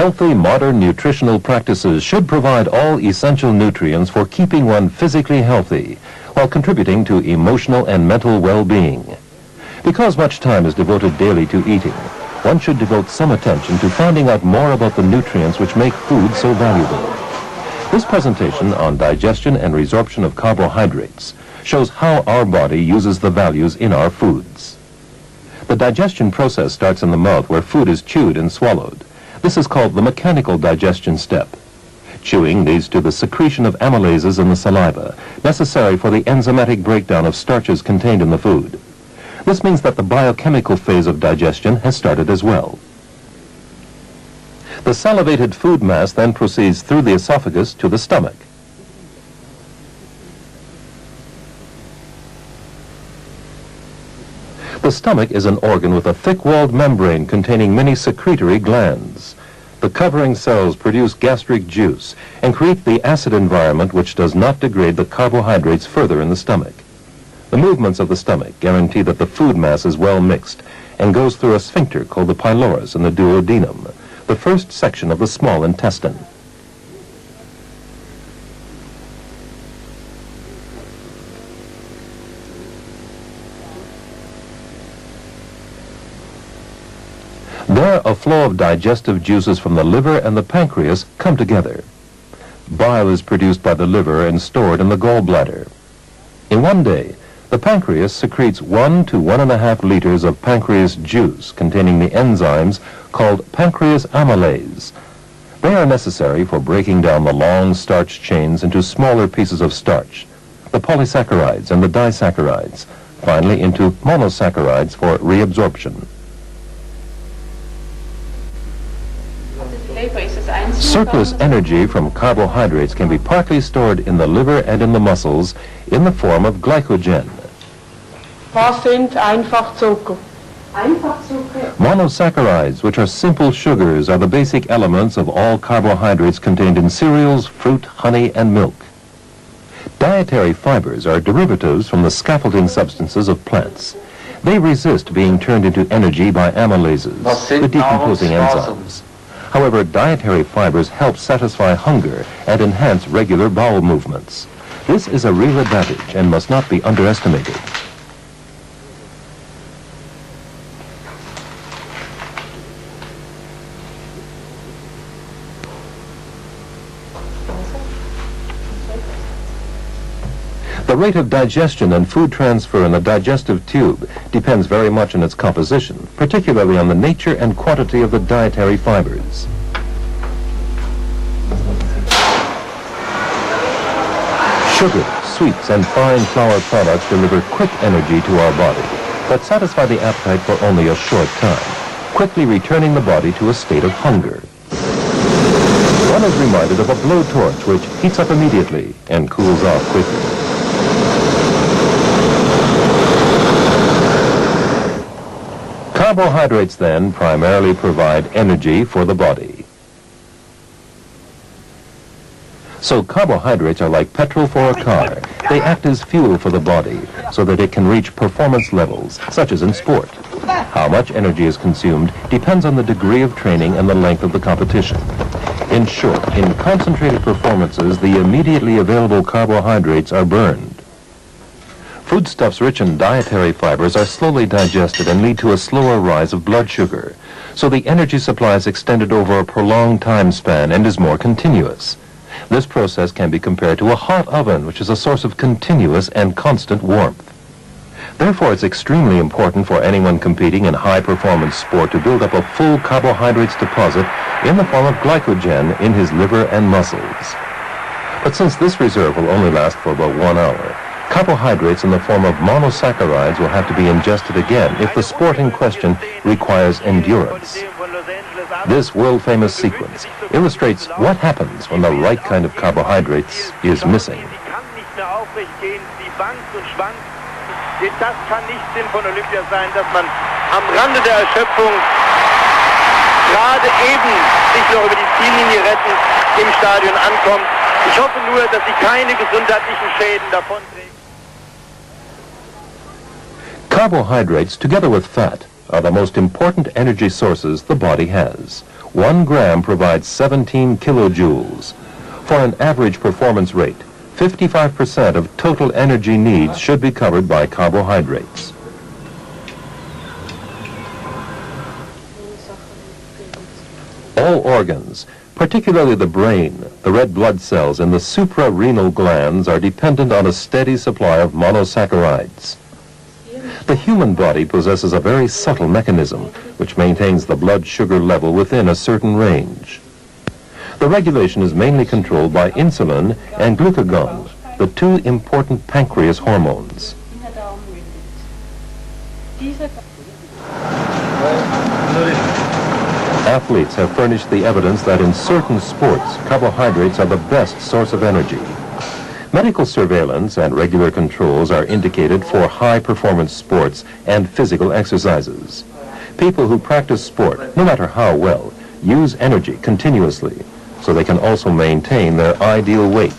Healthy, modern nutritional practices should provide all essential nutrients for keeping one physically healthy while contributing to emotional and mental well-being. Because much time is devoted daily to eating, one should devote some attention to finding out more about the nutrients which make food so valuable. This presentation on digestion and resorption of carbohydrates shows how our body uses the values in our foods. The digestion process starts in the mouth where food is chewed and swallowed. This is called the mechanical digestion step. Chewing leads to the secretion of amylases in the saliva, necessary for the enzymatic breakdown of starches contained in the food. This means that the biochemical phase of digestion has started as well. The salivated food mass then proceeds through the esophagus to the stomach. The stomach is an organ with a thick-walled membrane containing many secretory glands. The covering cells produce gastric juice and create the acid environment which does not degrade the carbohydrates further in the stomach. The movements of the stomach guarantee that the food mass is well mixed and goes through a sphincter called the pylorus in the duodenum, the first section of the small intestine. There, a flow of digestive juices from the liver and the pancreas come together. Bile is produced by the liver and stored in the gallbladder. In one day, the pancreas secretes 1 to 1.5 liters of pancreas juice containing the enzymes called pancreas amylase. They are necessary for breaking down the long starch chains into smaller pieces of starch, the polysaccharides and the disaccharides, finally into monosaccharides for reabsorption. Surplus energy from carbohydrates can be partly stored in the liver and in the muscles in the form of glycogen. Was sind Einfachzucker? Monosaccharides, which are simple sugars, are the basic elements of all carbohydrates contained in cereals, fruit, honey, and milk. Dietary fibers are derivatives from the scaffolding substances of plants. They resist being turned into energy by amylases, the decomposing enzymes. However, dietary fibers help satisfy hunger and enhance regular bowel movements. This is a real advantage and must not be underestimated. The rate of digestion and food transfer in the digestive tube depends very much on its composition, particularly on the nature and quantity of the dietary fibers. Sugar, sweets, and fine flour products deliver quick energy to our body, but satisfy the appetite for only a short time, quickly returning the body to a state of hunger. One is reminded of a blowtorch which heats up immediately and cools off quickly. Carbohydrates, then, primarily provide energy for the body. So carbohydrates are like petrol for a car. They act as fuel for the body so that it can reach performance levels, such as in sport. How much energy is consumed depends on the degree of training and the length of the competition. In short, in concentrated performances, the immediately available carbohydrates are burned. Foodstuffs rich in dietary fibers are slowly digested and lead to a slower rise of blood sugar, so the energy supply is extended over a prolonged time span and is more continuous. This process can be compared to a hot oven, which is a source of continuous and constant warmth. Therefore, it's extremely important for anyone competing in high-performance sport to build up a full carbohydrates deposit in the form of glycogen in his liver and muscles. But since this reserve will only last for about 1 hour, carbohydrates in the form of monosaccharides will have to be ingested again if the sport in question requires endurance. This world-famous sequence illustrates what happens when the right kind of carbohydrates is missing. Das kann nicht Sinn von Olympia sein, dass man am Rande der Erschöpfung gerade eben sich noch über die Ziellinie retten, im Stadion ankommt. Ich hoffe nur, dass sie keine gesundheitlichen Schäden davonträgt. Carbohydrates, together with fat, are the most important energy sources the body has. 1 gram provides 17 kilojoules. For an average performance rate, 55% of total energy needs should be covered by carbohydrates. All organs, particularly the brain, the red blood cells, and the suprarenal glands are dependent on a steady supply of monosaccharides. The human body possesses a very subtle mechanism which maintains the blood sugar level within a certain range. The regulation is mainly controlled by insulin and glucagon, the two important pancreas hormones. Athletes have furnished the evidence that in certain sports, carbohydrates are the best source of energy. Medical surveillance and regular controls are indicated for high-performance sports and physical exercises. People who practice sport, no matter how well, use energy continuously, so they can also maintain their ideal weight.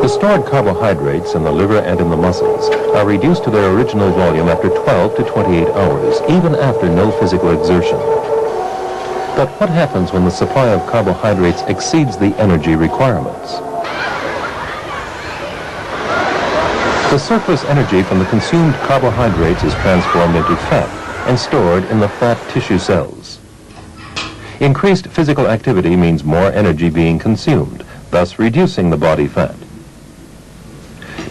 The stored carbohydrates in the liver and in the muscles are reduced to their original volume after 12 to 28 hours, even after no physical exertion. But what happens when the supply of carbohydrates exceeds the energy requirements? The surplus energy from the consumed carbohydrates is transformed into fat and stored in the fat tissue cells. Increased physical activity means more energy being consumed, thus reducing the body fat.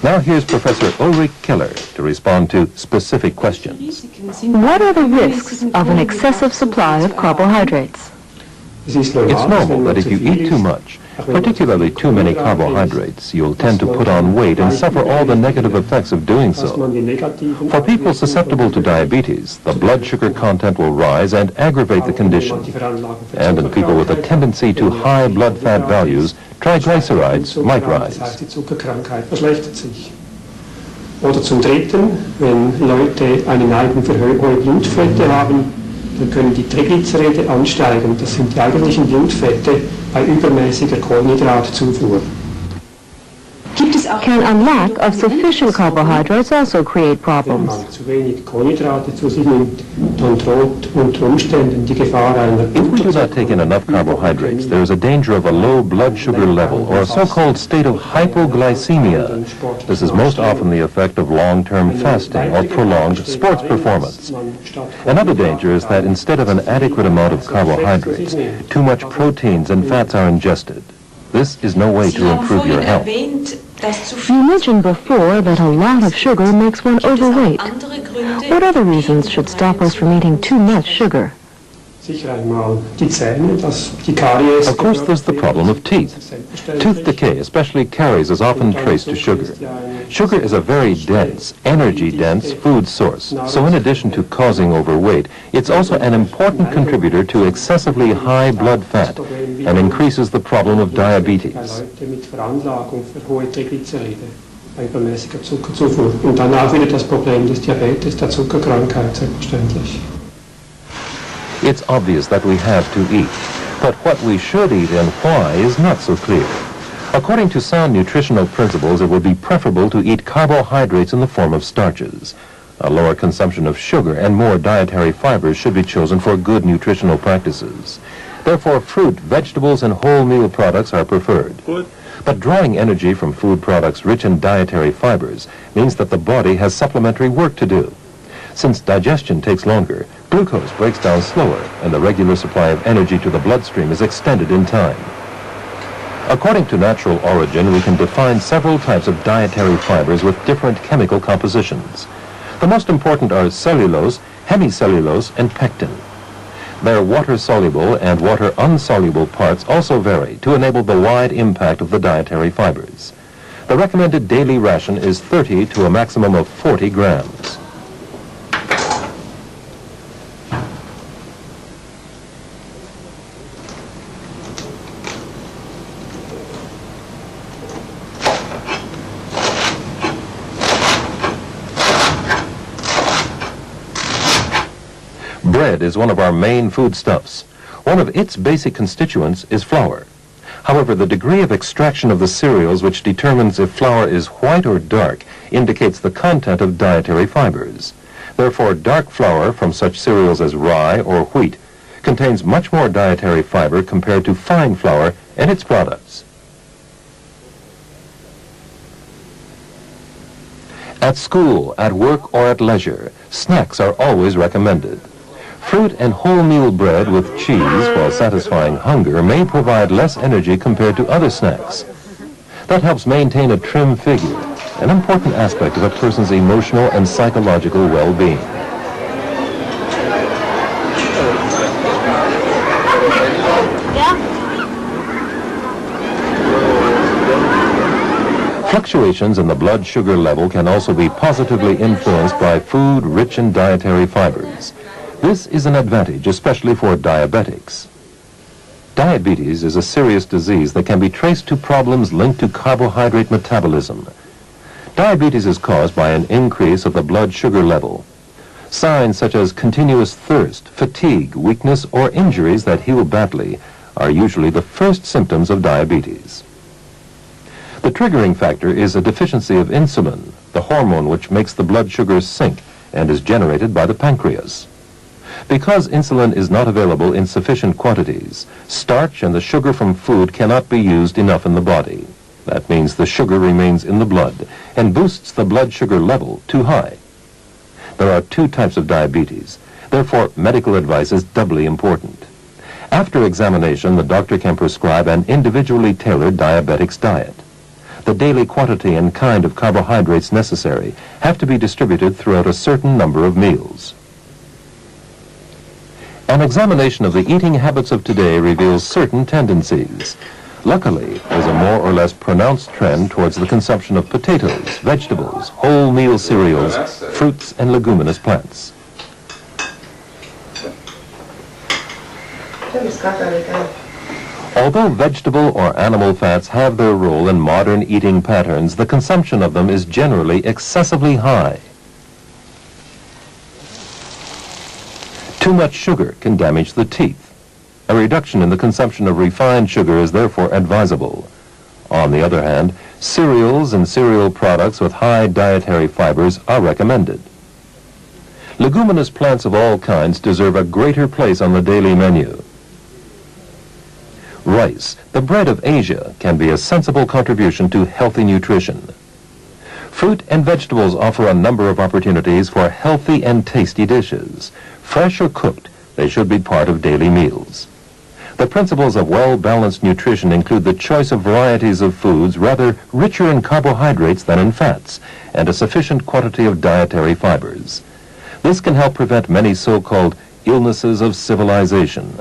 Now here's Professor Ulrich Keller to respond to specific questions. What are the risks of an excessive supply of carbohydrates? It's normal that if you eat too much, particularly too many carbohydrates, you'll tend to put on weight and suffer all the negative effects of doing so. For people susceptible to diabetes, the blood sugar content will rise and aggravate the condition. And in people with a tendency to high blood fat values, triglycerides might rise. Oder zum Dritten, wenn Leute eine Neigung für hohe Blutfette haben, dann können die Triglyceride ansteigen. Das sind die eigentlichen Blutfette bei übermäßiger Kohlenhydratzufuhr. Can a lack of sufficient carbohydrates also create Wenn problems? man zu wenig Kohlenhydrate zu sich nimmt, dann droht unter Umständen die Gefahr einer If we do not take in enough carbohydrates, there is a danger of a low blood sugar level, or a so-called state of hypoglycemia. This is most often the effect of long-term fasting or prolonged sports performance. Another danger is that instead of an adequate amount of carbohydrates, too much proteins and fats are ingested. This is no way to improve your health. You mentioned before that a lot of sugar makes one overweight. What other reasons should stop us from eating too much sugar? Sicher einmal die Zähne, dass die Karies. Of course, there's the problem of teeth. Tooth decay, especially caries, is often traced to sugar. Sugar is a very dense, energy-dense food source, so in addition to causing overweight, it's also an important contributor to excessively high blood fat and increases the problem of diabetes. Leute mit Veranlagung für hohe Triglyceride, bei übermäßiger Zuckerzufuhr. Und dann auch wieder das Problem des Diabetes, der Zuckerkrankheit, selbstverständlich. It's obvious that we have to eat, but what we should eat and why is not so clear. According to sound nutritional principles, it would be preferable to eat carbohydrates in the form of starches. A lower consumption of sugar and more dietary fibers should be chosen for good nutritional practices. Therefore, fruit, vegetables, and whole meal products are preferred. But drawing energy from food products rich in dietary fibers means that the body has supplementary work to do. Since digestion takes longer, glucose breaks down slower, and the regular supply of energy to the bloodstream is extended in time. According to natural origin, we can define several types of dietary fibers with different chemical compositions. The most important are cellulose, hemicellulose, and pectin. Their water-soluble and water-unsoluble parts also vary to enable the wide impact of the dietary fibers. The recommended daily ration is 30 to a maximum of 40 grams. Bread is one of our main foodstuffs. One of its basic constituents is flour. However, the degree of extraction of the cereals which determines if flour is white or dark indicates the content of dietary fibers. Therefore, dark flour from such cereals as rye or wheat contains much more dietary fiber compared to fine flour and its products. At school, at work, or at leisure, snacks are always recommended. Fruit and wholemeal bread with cheese, while satisfying hunger, may provide less energy compared to other snacks. That helps maintain a trim figure, an important aspect of a person's emotional and psychological well-being. Fluctuations in the blood sugar level can also be positively influenced by food rich in dietary fibers. This is an advantage, especially for diabetics. Diabetes is a serious disease that can be traced to problems linked to carbohydrate metabolism. Diabetes is caused by an increase of the blood sugar level. Signs such as continuous thirst, fatigue, weakness, or injuries that heal badly are usually the first symptoms of diabetes. The triggering factor is a deficiency of insulin, the hormone which makes the blood sugars sink and is generated by the pancreas. Because insulin is not available in sufficient quantities, starch and the sugar from food cannot be used enough in the body. That means the sugar remains in the blood and boosts the blood sugar level too high. There are two types of diabetes. Therefore, medical advice is doubly important. After examination, the doctor can prescribe an individually tailored diabetic's diet. The daily quantity and kind of carbohydrates necessary have to be distributed throughout a certain number of meals. An examination of the eating habits of today reveals certain tendencies. Luckily, there's a more or less pronounced trend towards the consumption of potatoes, vegetables, wholemeal cereals, fruits, and leguminous plants. Although vegetable or animal fats have their role in modern eating patterns, the consumption of them is generally excessively high. Too much sugar can damage the teeth. A reduction in the consumption of refined sugar is therefore advisable. On the other hand, cereals and cereal products with high dietary fibers are recommended. Leguminous plants of all kinds deserve a greater place on the daily menu. Rice, the bread of Asia, can be a sensible contribution to healthy nutrition. Fruit and vegetables offer a number of opportunities for healthy and tasty dishes. Fresh or cooked, they should be part of daily meals. The principles of well-balanced nutrition include the choice of varieties of foods rather richer in carbohydrates than in fats, and a sufficient quantity of dietary fibers. This can help prevent many so-called illnesses of civilization.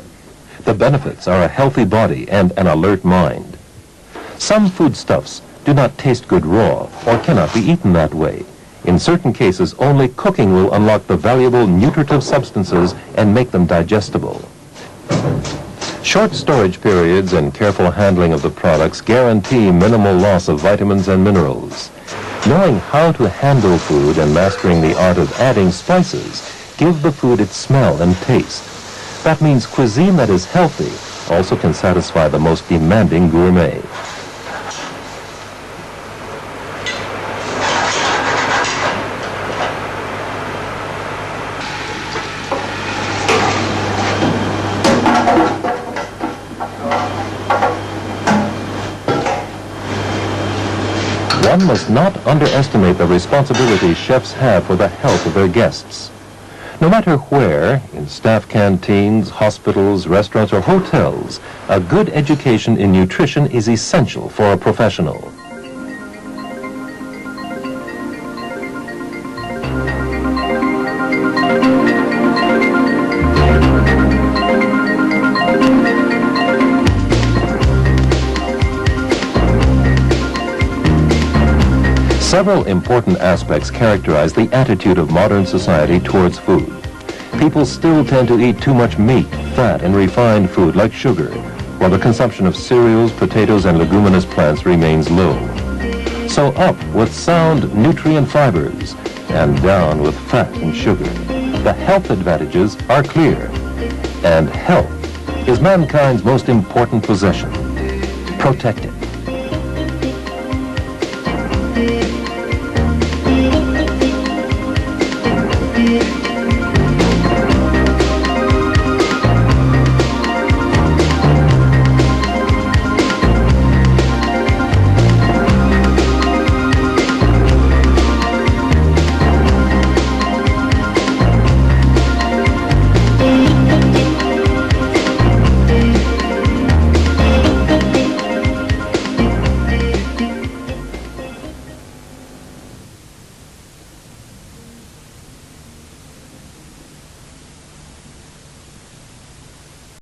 The benefits are a healthy body and an alert mind. Some foodstuffs do not taste good raw or cannot be eaten that way. In certain cases, only cooking will unlock the valuable nutritive substances and make them digestible. Short storage periods and careful handling of the products guarantee minimal loss of vitamins and minerals. Knowing how to handle food and mastering the art of adding spices give the food its smell and taste. That means cuisine that is healthy also can satisfy the most demanding gourmet. One must not underestimate the responsibility chefs have for the health of their guests. No matter where, in staff canteens, hospitals, restaurants, or hotels, a good education in nutrition is essential for a professional. Several important aspects characterize the attitude of modern society towards food. People still tend to eat too much meat, fat, and refined food like sugar, while the consumption of cereals, potatoes, and leguminous plants remains low. So up with sound nutrient fibers and down with fat and sugar. The health advantages are clear, and health is mankind's most important possession. Protect it.